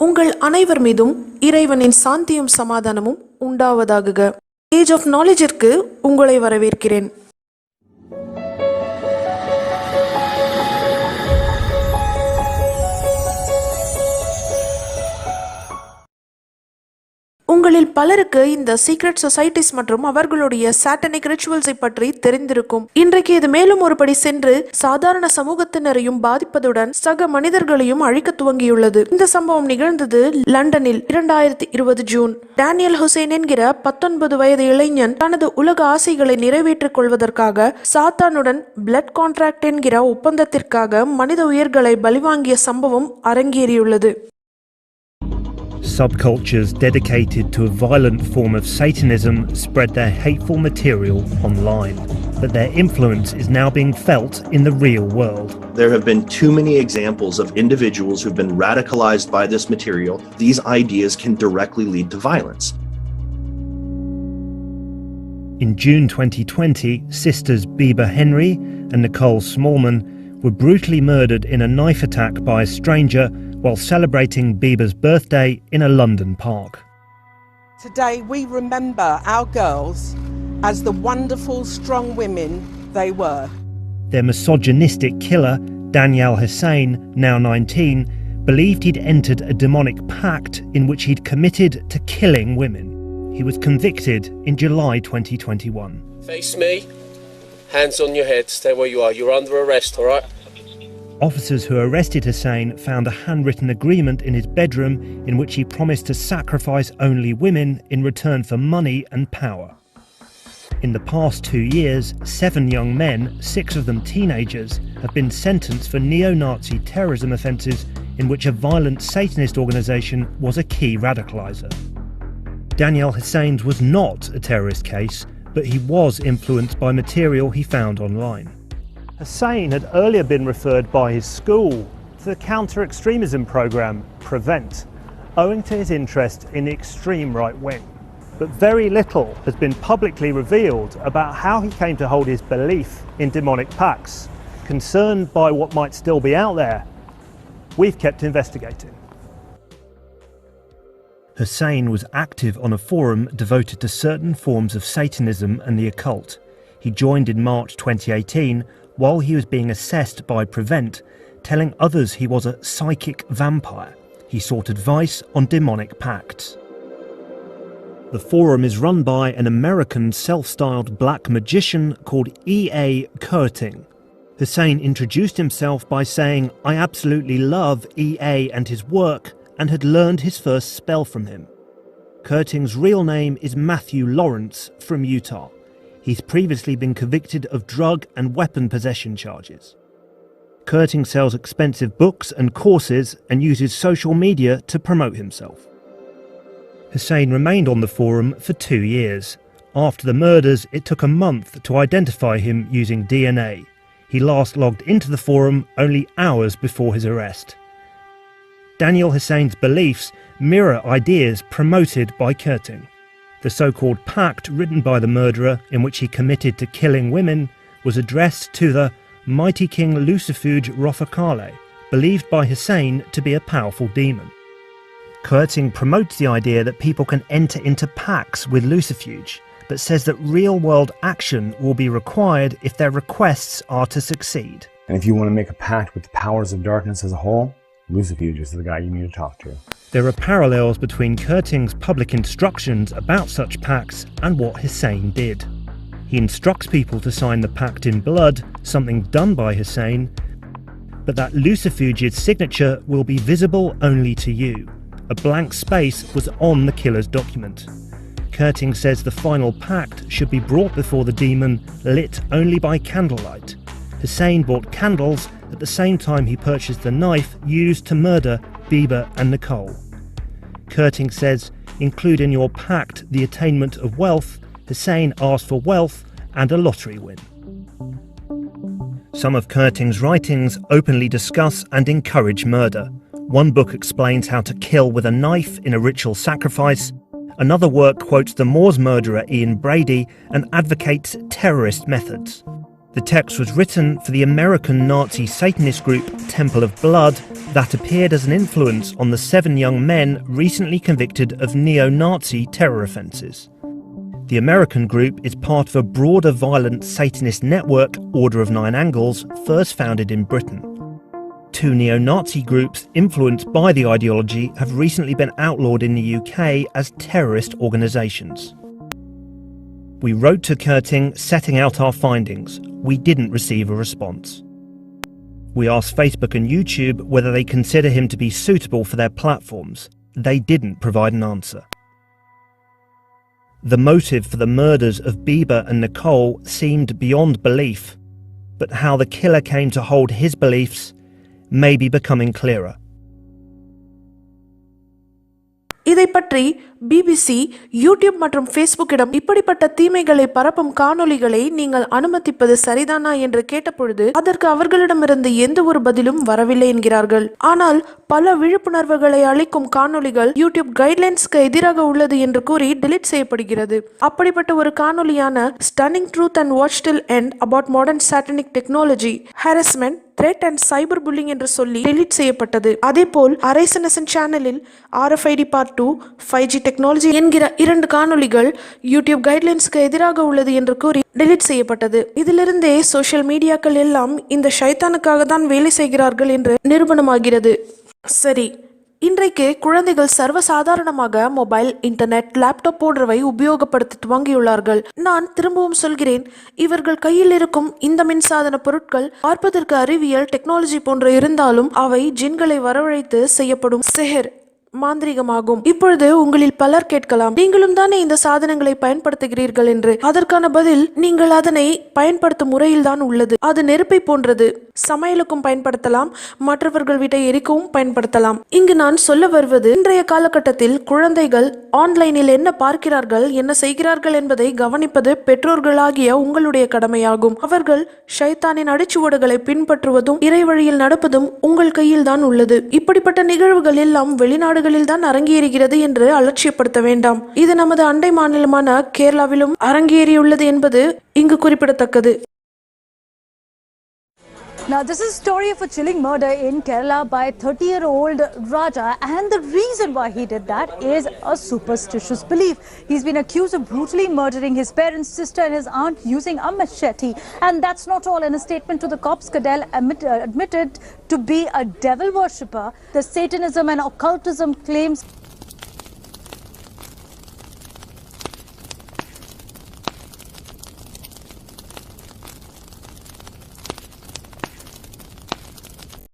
உங்கள் அனைவர் மீதும் இறைவனின் சாந்தியும் சமாதானமும் உண்டாவதாக. ஏஜ் ஆஃப் நாலேஜிற்கு உங்களை வரவேற்கிறேன். உங்களில் பலருக்கு இந்த சீக்ரெட் சொசைட்டிஸ் மற்றும் அவர்களுடைய சாட்டனிக் ரிச்சுவல்ஸை பற்றி தெரிந்திருக்கும். இன்றைக்கு இது மேலும் ஒருபடி சென்று சாதாரண சமூகத்தினரையும் பாதிப்பதுடன் சக மனிதர்களையும் அழிக்க துவங்கியுள்ளது. இந்த சம்பவம் நிகழ்ந்தது லண்டனில் 2020 ஜூன். டேனியல் ஹுசைன் என்கிற 19 வயது இளைஞன் தனது உலக ஆசைகளை நிறைவேற்றிக் கொள்வதற்காக சாத்தானுடன் பிளட் கான்ட்ராக்ட் என்கிற ஒப்பந்தத்திற்காக மனித உயிர்களை பலிவாங்கிய சம்பவம் அரங்கேறியுள்ளது. Subcultures dedicated to a violent form of Satanism spread their hateful material online, but their influence is now being felt in the real world. There have been too many examples of individuals who've been radicalized by this material. These ideas can directly lead to violence. In June 2020, sisters Bieber Henry and Nicole Smallman were brutally murdered in a knife attack by a stranger while celebrating Bieber's birthday in a London park. Today we remember our girls as the wonderful, strong women they were. Their misogynistic killer, Daniel Hussein, now 19, believed he'd entered a demonic pact in which he'd committed to killing women. He was convicted in July 2021. Face me, hands on your head, stay where you are. You're under arrest, all right? Officers who arrested Hussein found a handwritten agreement in his bedroom in which he promised to sacrifice only women in return for money and power. In the past 2 years, 7 young men, 6 of them teenagers, have been sentenced for neo-Nazi terrorism offences in which a violent Satanist organisation was a key radicaliser. Daniel Hussein's was not a terrorist case, but he was influenced by material he found online. Hussein had earlier been referred by his school to the counter-extremism programme PREVENT, owing to his interest in the extreme right wing. But very little has been publicly revealed about how he came to hold his belief in demonic pacts. Concerned by what might still be out there, we've kept investigating. Hussein was active on a forum devoted to certain forms of Satanism and the occult. He joined in March 2018 while he was being assessed by PREVENT, telling others he was a psychic vampire. He sought advice on demonic pacts. The forum is run by an American self-styled black magician called E.A. Kurting. Hussein introduced himself by saying, "I absolutely love E.A. and his work," and had learned his first spell from him. Kurting's real name is Matthew Lawrence from Utah. He's previously been convicted of drug and weapon possession charges. Kurting sells expensive books and courses and uses social media to promote himself. Hussein remained on the forum for 2 years. After the murders, it took a month to identify him using DNA. He last logged into the forum only hours before his arrest. Daniel Hussein's beliefs mirror ideas promoted by Kurting. The so-called pact written by the murderer, in which he committed to killing women, was addressed to the mighty king Lucifuge Rofakale, believed by Hussein to be a powerful demon. Kurting promotes the idea that people can enter into pacts with Lucifuge, but says that real-world action will be required if their requests are to succeed. And if you want to make a pact with the powers of darkness as a whole, Lucifuge is the guy you need to talk to. There are parallels between Kurting's public instructions about such pacts and what Hussein did. He instructs people to sign the pact in blood, something done by Hussein, but that Lucifuge's signature will be visible only to you. A blank space was on the killer's document. Kurting says the final pact should be brought before the demon, lit only by candlelight. Hussein bought candles at the same time he purchased the knife used to murder Bieber and Nicole. Kurting says, "Include in your pact the attainment of wealth." Hussein asked for wealth and a lottery win. Some of Kurting's writings openly discuss and encourage murder. One book explains how to kill with a knife in a ritual sacrifice. Another work quotes the Moors murderer Ian Brady and advocates terrorist methods. The text was written for the American Nazi Satanist group Temple of Blood that appeared as an influence on the 7 young men recently convicted of neo-Nazi terror offences. The American group is part of a broader violent Satanist network, Order of Nine Angles, first founded in Britain. 2 neo-Nazi groups influenced by the ideology have recently been outlawed in the UK as terrorist organisations. We wrote to Kerting setting out our findings. We didn't receive a response. We asked Facebook and YouTube whether they consider him to be suitable for their platforms. They didn't provide an answer. The motive for the murders of Bieber and Nicole seemed beyond belief, but how the killer came to hold his beliefs may be becoming clearer. இதை பற்றி BBC, YouTube மற்றும் ஃபேஸ்புக்கிடம் இப்படிப்பட்ட தீமைகளை பரப்பும் காணொளிகளை நீங்கள் அனுமதிப்பது சரிதானா என்று கேட்டபொழுது அதற்கு அவர்களிடமிருந்து எந்த ஒரு பதிலும் வரவில்லை என்கிறார்கள். ஆனால் பல விழிப்புணர்வுகளை அளிக்கும் காணொளிகள் யூடியூப் கைட்லைன்ஸ்க்கு எதிராக உள்ளது என்று கூறி டெலிட் செய்யப்படுகிறது. அப்படிப்பட்ட ஒரு காணொளியான stunning truth and watch till end about modern satanic technology, harassment, threat and cyber bullying என்று சொல்லி டெலிட் செய்யப்பட்டது. அதேபோல் அரேசனசன் சேனலில் RFID Part 2, 5G டெக்னாலஜி என்கிற 2 காணொளிகள் யூடியூப் கைட்லைன்ஸ்க்கு எதிராக உள்ளது என்று கூறி டெலிட் செய்யப்பட்டது. இதிலிருந்தே சோஷியல் மீடியாக்கள் எல்லாம் இந்த ஷைத்தானுக்காக தான் வேலை செய்கிறார்கள் என்று நிரூபணமாகிறது. சரி, இன்றைக்கு குழந்தைகள் சர்வசாதாரணமாக மொபைல், இன்டர்நெட், லேப்டாப் போன்றவை உபயோகப்படுத்த துவங்கியுள்ளார்கள். நான் திரும்பவும் சொல்கிறேன், இவர்கள் கையில் இருக்கும் இந்த மின்சாதன பொருட்கள் பார்ப்பதற்கு அறிவியல், டெக்னாலஜி போன்ற இருந்தாலும் அவை ஜின்களை வரவழைத்து செய்யப்படும் சிஹர், மாந்திரிகமாகும். இப்பொழுது உங்களில் பலர் கேட்கலாம், நீங்களும் தானே இந்த சாதனங்களை பயன்படுத்துகிறீர்கள் என்று. அதற்கான பதில், நீங்கள் அதனை பயன்படுத்தும் முறையில் தான் உள்ளது. அது நெருப்பை போன்றது. சமையலுக்கும் பயன்படுத்தலாம், மற்றவர்கள் வீட்டை எரிக்கவும் பயன்படுத்தலாம். இங்கு நான் சொல்ல வருவது, இன்றைய காலகட்டத்தில் குழந்தைகள் ஆன்லைனில் என்ன பார்க்கிறார்கள், என்ன செய்கிறார்கள் என்பதை கவனிப்பது பெற்றோர்களாகிய உங்களுடைய கடமையாகும். அவர்கள் ஷைத்தானின் அடிச்சுவடுகளை பின்பற்றுவதும் இறை வழியில் நடப்பதும் உங்கள் கையில் தான் உள்ளது. இப்படிப்பட்ட நிகழ்வுகள் எல்லாம் வெளிநாடுகளில் தான் அரங்கேறுகிறது என்று அலட்சியப்படுத்த வேண்டாம். இது நமது அண்டை மாநிலமான கேரளாவிலும் அரங்கேறியுள்ளது என்பது இங்கு குறிப்பிடத்தக்கது. Now, this is a story of a chilling murder in Kerala by a 30-year-old Raja, and the reason why he did that is a superstitious belief. He's been accused of brutally murdering his parents, sister and his aunt using a machete. And that's not all. In a statement to the cops, Cadell admitted to be a devil worshipper. The Satanism and occultism claims